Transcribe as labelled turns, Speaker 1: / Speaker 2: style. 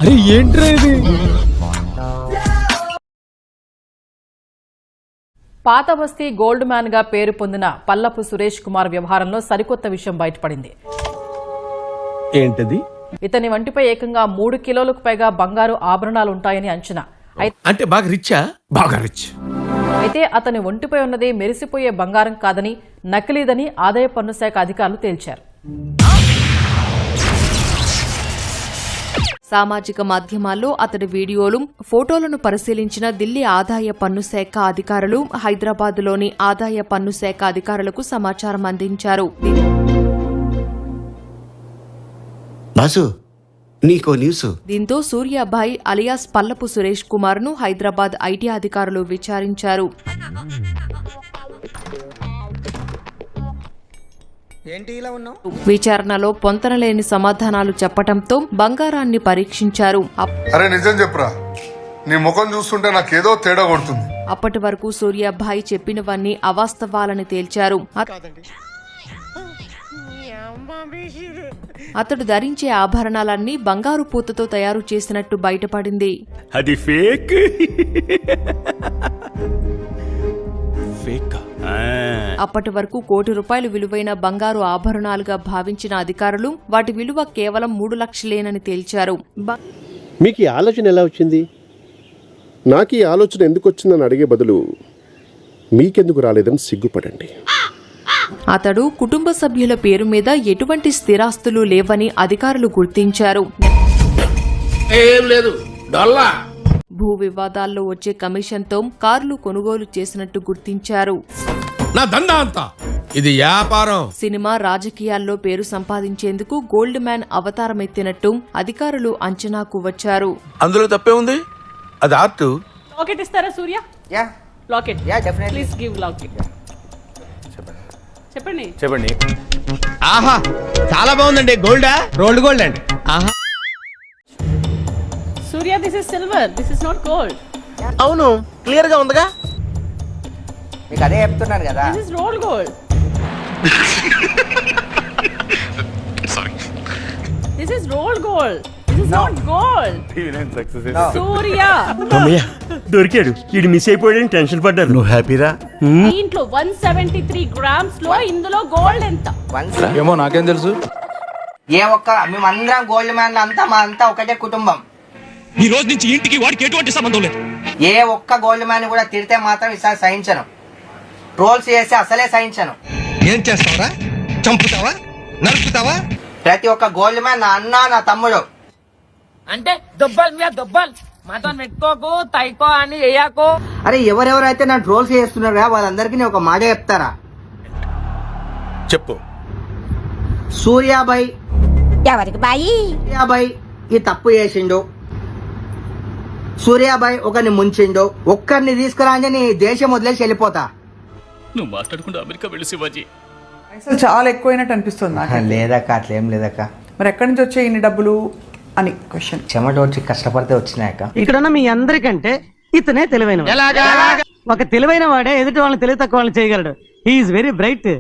Speaker 1: అరే ఏంట్రా ఇది?
Speaker 2: పాత బస్తీ గోల్డ్ మ్యాన్ గా పేరు పొందిన పల్లపు సురేష్ కుమార్ వ్యవహారంలో సరికొత్త విషయం బయటపడింది.
Speaker 1: ఏంటది?
Speaker 2: ఇతని వంటిపై ఏకంగా 3 కిలోలకు పైగా బంగారు ఆభరణాలు ఉంటాయని అంచనా.
Speaker 1: అంటే బాగా రిచ్చా? బాగా రిచ్.
Speaker 2: అయితే అతని ఒంటిపై ఉన్నది మెరిసిపోయే బంగారం కాదని, నకిలీదని ఆదాయ పన్ను శాఖ అధికారులు తేల్చారు.
Speaker 3: సామాజిక మాధ్యమాల్లో అతడి వీడియోలు, ఫోటోలను పరిశీలించిన ఢిల్లీ ఆదాయ పన్ను శాఖ అధికారులు హైదరాబాద్లోని ఆదాయ పన్ను శాఖ అధికారులకు సమాచారం అందించారు. దీంతో సూర్యాభాయ్ అలియాస్ పల్లపు సురేష్ కుమార్ ను హైదరాబాద్ ఐటీ అధికారులు విచారించారు. విచారణలో పొంతనలేని సమాధానాలు చెప్పడంతో బంగారాన్ని పరీక్షించారు. అప్పటి వరకు సూర్యాభాయ్ చెప్పినవన్నీ అవాస్తవాలని తేల్చారు. అతడు ధరించే ఆభరణాలన్నీ బంగారు పూతతో తయారు చేసినట్టు బయటపడింది.
Speaker 1: అది ఫేక్.
Speaker 3: అప్పటి వరకు ₹1 కోటి విలువైన బంగారు ఆభరణాలుగా భావించిన అధికారులు వాటి విలువ కేవలం 3 లక్షలేనని తేల్చారు.
Speaker 4: మీకు ఈ ఆలోచన ఎలా వచ్చింది? నాకు ఈ ఆలోచన ఎందుకు వచ్చిందని అడిగే బదులు మీకెందుకు రాలేదని సిగ్గుపడండి.
Speaker 3: అతడు కుటుంబ సభ్యుల పేరు మీద ఎటువంటి స్థిరాస్తులు లేవని అధికారులు గుర్తించారు. భూ వివాదాల్లో వచ్చే కమిషన్తో కార్లు కొనుగోలు చేసినట్టు గుర్తించారు.
Speaker 1: ఇది వ్యాపారం.
Speaker 3: సినిమా, రాజకీయాల్లో పేరు సంపాదించేందుకు గోల్డ్ మ్యాన్ అవతారమెత్తినట్టు అధికారులు అంచనాకు వచ్చారు.
Speaker 1: అందులో తప్పే ఉంది. అది ఆర్ట్.
Speaker 2: లాకెట్ ఇస్తారా Surya? Locket. Please give locket.
Speaker 1: చెప్పండి. ఆహా, చాలా బాగుందండి. గోల్డా? రోల్డ్ గోల్డ్ అండి. ఆహా.
Speaker 2: Surya, this is silver, this is not gold.
Speaker 1: అవును, క్లియర్ గా ఉందిగా.
Speaker 5: మీకు అదే చెప్తున్నాను కదా.
Speaker 2: This is rolled gold.
Speaker 1: Sorry.
Speaker 2: This is rolled gold. This is not gold. Surya
Speaker 6: దొరికాడు. ఇది మిస్ అయిపోయాడని టెన్షన్ పడ్డారు.
Speaker 1: నువ్వు హ్యాపీరా?
Speaker 2: దీంట్లో 173 గ్రామ్స్ లో ఇందులో గోల్డ్ ఎంత?
Speaker 1: ఏమో నాకేం తెలుసు.
Speaker 5: మేమందరం గోల్డ్ మ్యాన్ అంతా మా అంతా ఒకటే కుటుంబం.
Speaker 6: ఈ రోజు నుంచి ఇంటికి వాడికి ఎటువంటి సంబంధం లేదు.
Speaker 5: ఏ ఒక్క గోల్డ్ మ్యాన్ కూడా తిడితే మాత్రం ఈసారి సహించను. ట్రోల్స్ చేసి అసలే సహించను.
Speaker 7: ఏం చేస్తావరా? చంపుతావా? నరుకుతావా?
Speaker 5: ప్రతి ఒక్క గోల్డ్ మ్యాన్ నా అన్న, నా తమ్ముడు.
Speaker 8: అంటే దొబ్బల్ మీద దొబ్బల్ మాతో పెట్టుకోకు, తైకో అని వేయకో.
Speaker 5: అరే ఎవరెవరైతే నా ట్రోల్స్ చేస్తున్నారా వాళ్ళందరికీ నేను ఒక మాట చెప్తారా?
Speaker 1: చెప్పు.
Speaker 5: సూర్యాబాయ్
Speaker 8: ఎవరికి బాయి?
Speaker 5: సూర్యాబాయ్ ఈ తప్పు చేసిండు. సూర్యాబాయ్ ఒకరిని ముంచిండు. ఒక్కరిని తీసుకురాని దేశం వదిలేసి వెళ్ళిపోతా.
Speaker 6: నువ్వు మాట్లాడుకుంటూ అమెరికా వెళ్ళి శివాజీ.
Speaker 9: చాలా ఎక్కువైనట్టు అనిపిస్తుంది.
Speaker 5: లేదక్క, అట్లేం లేదక్క.
Speaker 9: మరి ఎక్కడి నుంచి వచ్చాయి ఇన్ని డబ్బులు అని క్వశ్చన్.
Speaker 5: చెమట వచ్చి కష్టపడితే వచ్చినాయక్క.
Speaker 8: ఇక్కడున్న మీ అందరికంటే ఇతనే తెలివైన. ఒక తెలివైన వాడే ఎదుటి వాళ్ళని తెలివి తక్కువ వాళ్ళని చేయగలడు. He's very bright.